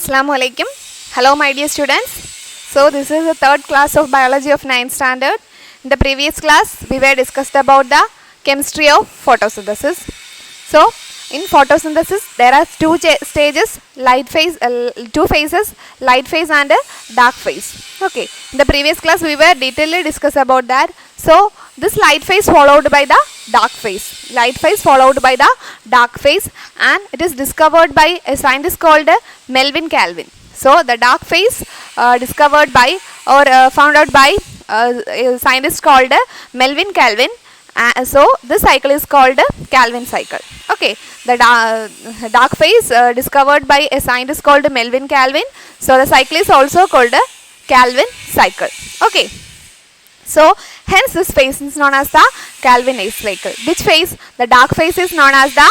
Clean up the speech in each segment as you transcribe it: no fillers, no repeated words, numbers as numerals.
Assalamu alaikum. Hello my dear students. So this is the third class of biology of 9th standard. In the previous class we were discussed about the chemistry of photosynthesis. So in photosynthesis there are two stages, light phase, two phases, light phase and dark phase. Okay, in the previous class we were detailedly discussed about that. So this light phase followed by the dark phase. Light phase followed by the dark phase, and it is discovered by a scientist called Melvin Calvin. So the dark phase discovered by or found out by a scientist called Melvin Calvin. So this cycle is called Calvin cycle. Okay, the dark phase discovered by a scientist called Melvin Calvin. So the cycle is also called Calvin cycle. Okay. So hence this phase is known as the Calvin cycle. Which phase? The dark phase is known as the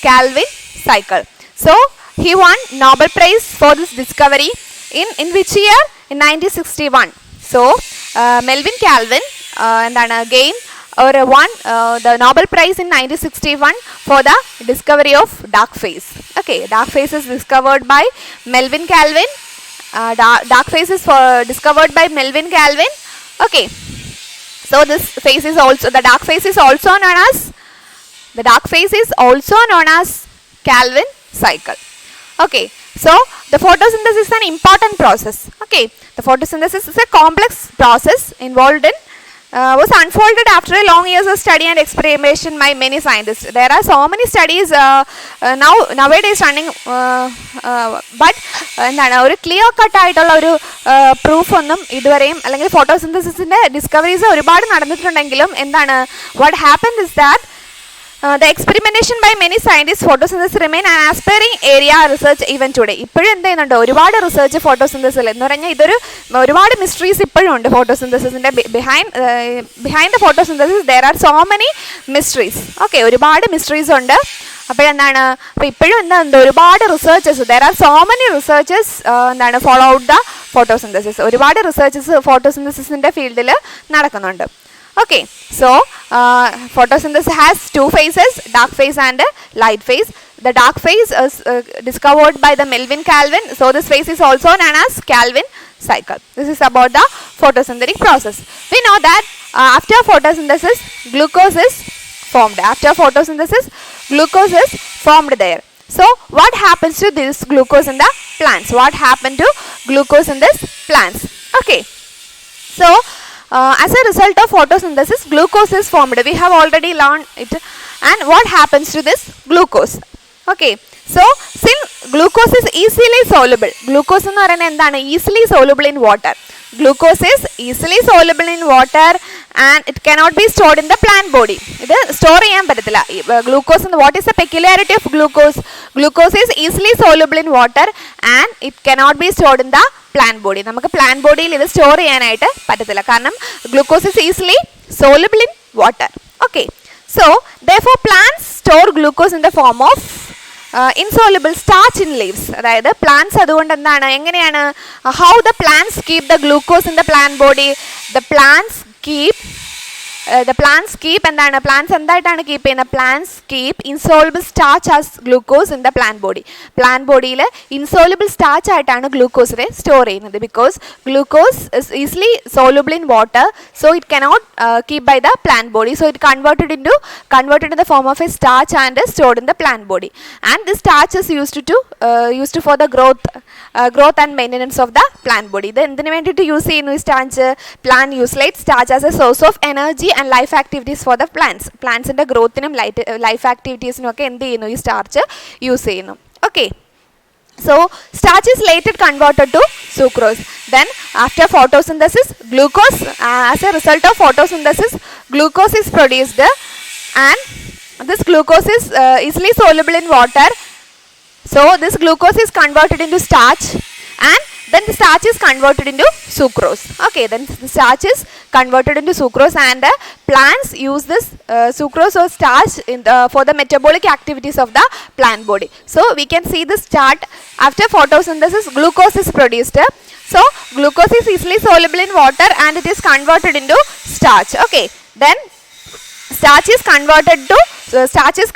Calvin cycle. So he won Nobel Prize for this discovery in which year? In 1961. So Melvin Calvin again won the Nobel Prize in 1961 for the discovery of dark phase. Okay, dark phase is discovered by Melvin Calvin. Dark phase is discovered by Melvin Calvin. Okay, so this phase is also the dark phase is also known as Calvin cycle. Okay, so the photosynthesis is an important process. Okay, the photosynthesis is a complex process involved in was unfolded after a long years of study and experimentation by many scientists. There are so many studies nowadays running, but ഒരു clear cut ആയിട്ടുള്ള ഒരു proof ഒന്നും ഇതുവരെയും അല്ലെങ്കിൽ ഫോട്ടോസിന്തസിസിന്റെ discoveries ഒരുപാട് നടന്നിട്ടുണ്ടെങ്കിലും എന്താണ് what happened is that the experimentation by many scientists, photosynthesis remain an aspiring area research even today. ഇപ്പോഴും എന്ത് ചെയ്യുന്നുണ്ട്, ഒരുപാട് റിസർച്ച് ഫോട്ടോസിന്തസിൽ എന്ന് പറഞ്ഞാൽ ഇതൊരു ഒരുപാട് മിസ്റ്ററീസ് ഇപ്പോഴും ഉണ്ട് ഫോട്ടോസിന്തസിസിൻ്റെ behind the photosynthesis there are so many mysteries. Okay, ഒരുപാട് മിസ്റ്ററീസ് ഉണ്ട്. അപ്പോഴെന്താണ് അപ്പോൾ ഇപ്പോഴും എന്താ ഒരുപാട് researches there are so many researches follow out the photosynthesis. ഒരുപാട് റിസർച്ചസ് ഫോട്ടോസിന്തസിസിൻ്റെ ഫീൽഡിൽ നടക്കുന്നുണ്ട്. Okay, so photosynthesis has two phases, dark phase and light phase. The dark phase is discovered by the Melvin Calvin. So this phase is also known as Calvin cycle. This is about the photosynthetic process. We know that after photosynthesis, glucose is formed. After photosynthesis, glucose is formed there. So what happens to this glucose in the plants? What happened to glucose in this plants? Okay, so as a result of photosynthesis, glucose is formed. We have already learned it. And what happens to this glucose? Okay, so since glucose is easily soluble, glucose എന്ന് പറയുന്നത് എന്താണ്, easily soluble in water. Glucose is easily soluble in water and it cannot be stored in the plant body. ഇത് store ചെയ്യാൻ പറ്റത്തില്ല. Glucose, what is the peculiarity of glucose? Glucose is easily soluble in water and it cannot be stored in the plant body. നമുക്ക് plant bodyയിൽ ഇത് store ചെയ്യാനായിട്ട് പറ്റത്തില്ല, കാരണം glucose is easily soluble in water. Okay, so therefore plants store glucose in the form of insoluble starch in leaves. അതായത് plants അതുകൊണ്ട് എന്താണ്, എങ്ങനെയാണ്, how the plants keep the glucose in the plant body? The plants keep എന്താണ്, plants എന്തായിട്ടാണ് keep ചെയ്യുന്നത്? Plants keep insoluble starch as glucose in the plant body. Plant ബോഡിയിൽ insoluble starch ആയിട്ടാണ് ഗ്ലൂക്കോസിനെ സ്റ്റോർ ചെയ്യുന്നത്. Because glucose is easily soluble in water, so it cannot keep by the plant body, so it converted in the form of a starch and stored in the plant body. And this starch is used for the growth and maintenance of the plant body. ഇത് എന്തിനു വേണ്ടിയിട്ട് use ചെയ്യുന്നു ഈ starch? Plant യൂസ്ലേറ്റ് starch as a source of energy and life activities for the plants. പ്ലാന്റ്സിൻ്റെ ഗ്രോത്തിനും life ആക്ടിവിറ്റീസിനും ഒക്കെ എന്ത് ചെയ്യുന്നു, ഈ സ്റ്റാർച്ച് യൂസ് ചെയ്യുന്നു. Okay, so starch is later converted to sucrose. Then after photosynthesis, glucose, as a result of photosynthesis, glucose is produced and this glucose is easily soluble in water. So this glucose is converted into starch and then the starch is converted into sucrose. Okay, then the starch is converted into sucrose and plants use this sucrose or starch for the metabolic activities of the plant body. So we can see this chart. After photosynthesis, glucose is produced. So glucose is easily soluble in water and it is converted into starch. Okay, then starch is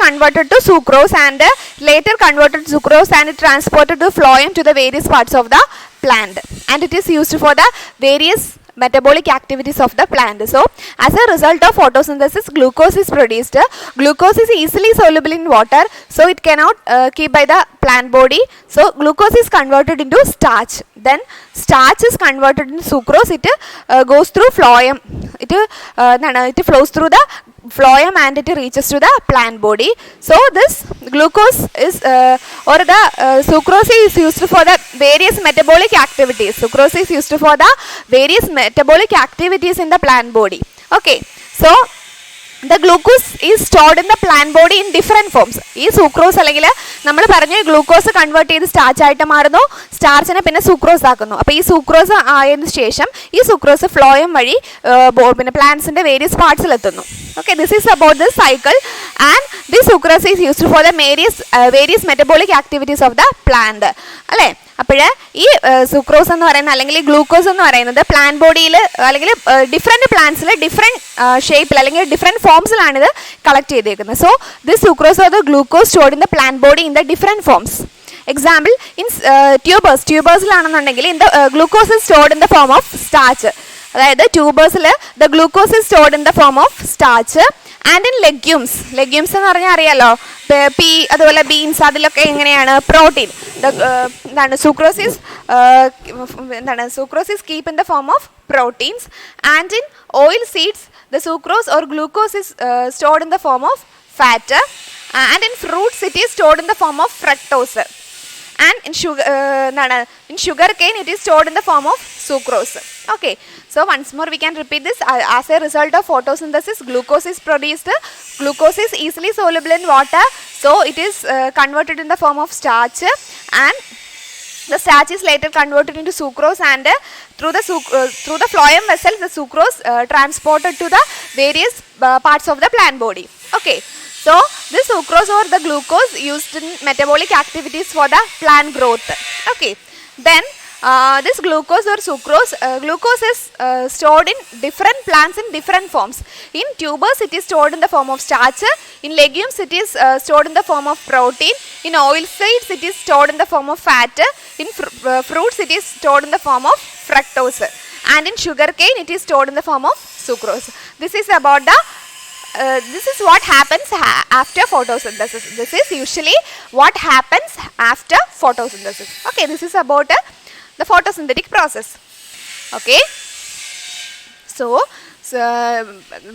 converted to sucrose and later converted to sucrose and transported to phloem to the various parts of the plant, and it is used for the various metabolic activities of the plant. So as a result of photosynthesis, glucose is produced. Glucose is easily soluble in water, so it cannot keep by the plant body, so glucose is converted into starch. Then starch is converted into sucrose. It goes through phloem, it flows through the phloem and it reaches to the plant body. So this glucose is or the sucrose is used for the various metabolic activities. Sucrose is used for the various metabolic activities in the plant body. Okay, so the glucose is stored in the plant body in different forms. ഈ sucrose അല്ലെങ്കിൽ നമ്മൾ പറഞ്ഞ glucose convert ചെയ്ത് starch ആയിട്ട് മാറുന്നു, സ്റ്റാർച്ചിനെ പിന്നെ sucrose ആക്കുന്നു. അപ്പോൾ ഈ സൂക്രോസ് ആയതിനു ശേഷം ഈ സൂക്രോസ് ഫ്ലോയം വഴി പിന്നെ പ്ലാന്റ്സിന്റെ വേരിയസ് പാർട്സിൽ എത്തുന്നു. Okay, this is about the cycle, and this sucrose is used for the various metabolic activities of the plant. അല്ലേ? അപ്പോൾ ഈ സുക്രോസ് എന്ന് പറയുന്നത് അല്ലെങ്കിൽ ഗ്ലൂക്കോസ് എന്ന് പറയുന്നത് പ്ലാന്റ് ബോഡിയിൽ അല്ലെങ്കിൽ ഡിഫറെൻറ്റ് പ്ലാന്റ്സിൽ ഡിഫറെൻറ്റ് ഷേപ്പിൽ അല്ലെങ്കിൽ ഡിഫറെൻറ്റ് ഫോംസിലാണ് ഇത് കളക്ട് ചെയ്തേക്കുന്നത്. So this sucrose or the glucose stored in the plant body in the different forms. Example in ട്യൂബേഴ്സിലാണെന്നുണ്ടെങ്കിൽ in the glucose is stored in the form of starch. അതായത് ട്യൂബേഴ്സിൽ the glucose is stored in the form of starch. And in legumes എന്ന് പറഞ്ഞാൽ അറിയാലോ, P അതുപോലെ beans, അതിലൊക്കെ എങ്ങനെയാണ് protein എന്താണ് sucrose is keep in the form of proteins. And in oil seeds the sucrose or glucose is stored in the form of fat. And in fruits it is stored in the form of fructose. And in sugar cane it is stored in the form of sucrose. Okay, so once more we can repeat this. As a result of photosynthesis, glucose is produced. Glucose is easily soluble in water, so it is converted in the form of starch, and the starch is later converted into sucrose, and through the phloem vessel the sucrose transported to the various parts of the plant body. Okay, so this sucrose or the glucose used in metabolic activities for the plant growth. Okay, then this glucose or sucrose, glucose is stored in different plants in different forms. In tubers it is stored in the form of starch. In legumes it is stored in the form of protein. In oil seeds it is stored in the form of fat. In fruits it is stored in the form of fructose. And in sugar cane it is stored in the form of sucrose. This is about the this is what happens after photosynthesis. This is usually what happens after photosynthesis. Okay, this is about the photosynthetic process. Okay, so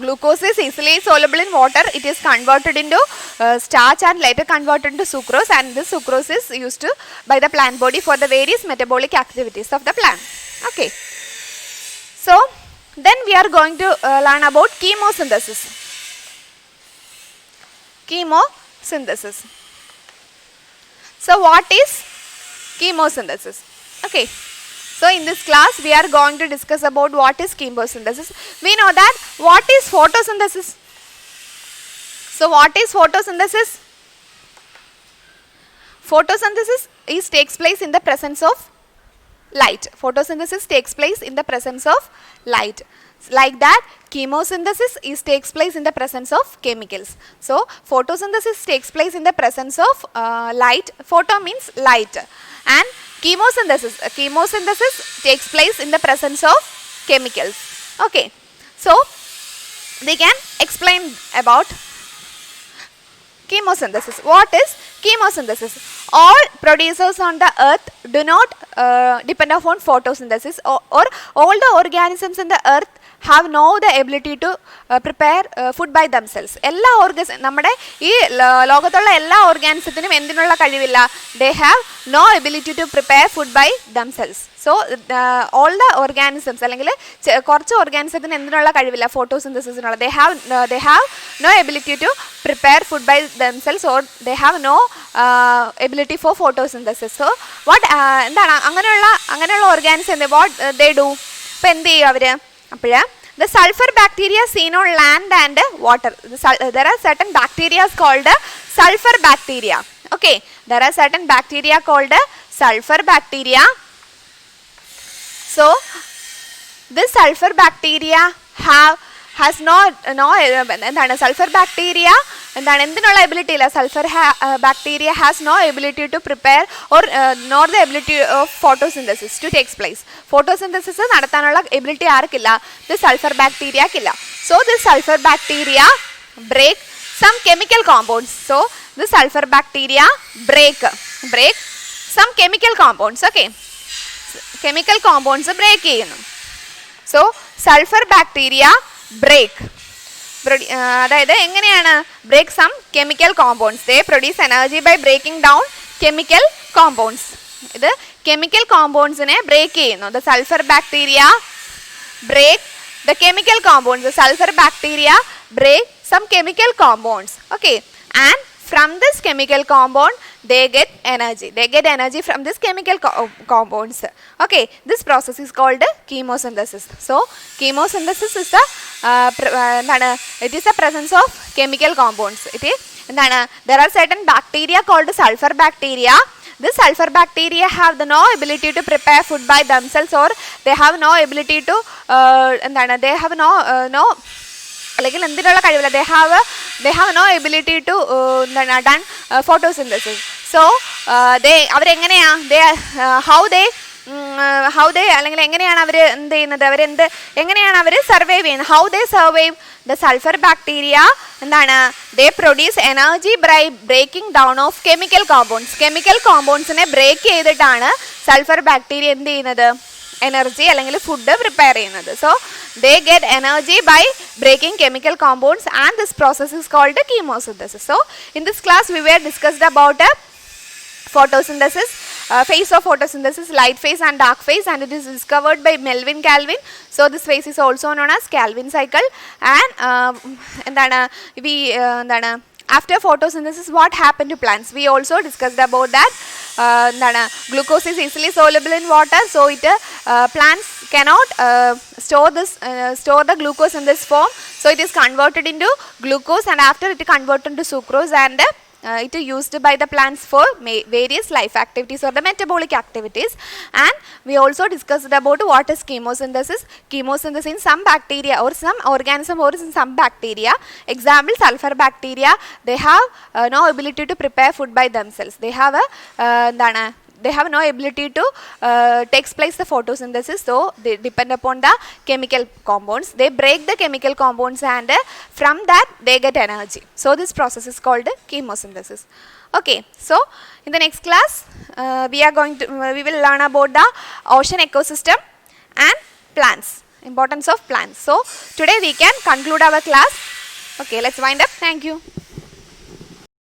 glucose is easily soluble in water. It is converted into starch and later converted into sucrose, and this sucrose is used by the plant body for the various metabolic activities of the plant. Okay, so then we are going to learn about chemosynthesis. Chemosynthesis. So what is chemosynthesis? Okay, so in this class we are going to discuss about what is chemosynthesis. We know that what is photosynthesis. So what is photosynthesis? Photosynthesis takes place in the presence of light. Photosynthesis takes place in the presence of light. Like that, chemosynthesis takes place in the presence of chemicals. So photosynthesis takes place in the presence of light. Photo means light, and chemosynthesis takes place in the presence of chemicals. Okay, so they can explain about chemosynthesis. What is chemosynthesis? All producers on the earth do not depend upon photosynthesis, or all the organisms in the earth have no the ability to prepare food by themselves. എല്ലാ നമ്മുടെ ഈ ലോകത്തുള്ള എല്ലാ ഓർഗാനിസത്തിനും എന്തിനുള്ള കഴിവില്ല? They have no ability to prepare food by themselves. So all the organisms അല്ലെങ്കിൽ കുറച്ച് ഓർഗാനിസത്തിന് എന്തിനുള്ള കഴിവില്ല? ഫോട്ടോസിന്തസിസിനുള്ള. They have no ability to prepare food by themselves, or they have no ability for photosynthesis. So what എന്താണ് അങ്ങനെയുള്ള organism what they do? ഇപ്പം എന്ത് ചെയ്യും അവർ? അപ്പോൾ the sulfur bacteria seen on land and water. There are certain bacteria called sulfur bacteria. Okay, there are certain bacteria called sulfur bacteria. So this sulfur bacteria has no എന്താണ് sulphur bacteria എന്താണ് എന്തിനുള്ള ability ഇല്ല, sulphur bacteria has no ability to prepare or nor the ability of photosynthesis to takes place. Photosynthesis നടത്താനുള്ള ability ആർക്കില്ല, the sulphur ബാക്ടീരിയക്കില്ല. So the sulphur bacteria break some chemical compounds. So the sulfur bacteria break some chemical compounds. Okay, chemical compounds break ചെയ്യുന്നു. So sulfur bacteria break അതായത് എങ്ങനെയാണ് break some chemical compounds. They produce energy by breaking down chemical compounds. ഇത് chemical compounds നെ break ചെയ്യുന്നു. The sulfur bacteria break the chemical compounds. The sulfur bacteria break some chemical compounds. Okay, and from this chemical compound they get energy from this chemical compounds. Okay, this process is called chemosynthesis. So chemosynthesis is the it is the presence of chemical compounds. There are certain bacteria called sulfur bacteria. This sulfur bacteria have the no ability to prepare food by themselves, or they have no ability to they have no അല്ലെങ്കിൽ എന്തിനുള്ള കഴിവില്ല, they have no ability to done photosynthesis. So അവരെങ്ങനെയാ how they അല്ലെങ്കിൽ എങ്ങനെയാണ് അവർ എന്ത് ചെയ്യുന്നത്, എങ്ങനെയാണ് അവർ survive ചെയ്യുന്നത്, how they survive. The sulfur bacteria എന്താണ്, they produce energy by breaking down of chemical compounds. chemical compounds നെ ബ്രേക്ക് ചെയ്തിട്ടാണ് സൾഫർ ബാക്ടീരിയ എന്ത് ചെയ്യുന്നത്, എനർജി അല്ലെങ്കിൽ ഫുഡ് പ്രിപ്പയർ ചെയ്യുന്നത്. So they get energy by breaking chemical compounds, and this process is called chemosynthesis. So in this class we were discussed about photosynthesis, phase of photosynthesis, light phase and dark phase, and it is discovered by Melvin Calvin. So this phase is also known as Calvin cycle. And after photosynthesis what happened to plants, we also discussed about that. Glucose is easily soluble in water, so plants cannot store the glucose in this form, so it is converted into glucose, and after it is converted into sucrose, and it is used by the plants for various life activities or the metabolic activities. And we also discussed about what is chemosynthesis. Chemosynthesis in some bacteria or some organism or in some bacteria, example sulfur bacteria, they have no ability to prepare food by themselves. They have no ability to takes place the photosynthesis, so they depend upon the chemical compounds. They break the chemical compounds, and from that they get energy. So this process is called chemosynthesis. Okay, so in the next class we will learn about the ocean ecosystem and plants, importance of plants. So today we can conclude our class. Okay, let's wind up. Thank you.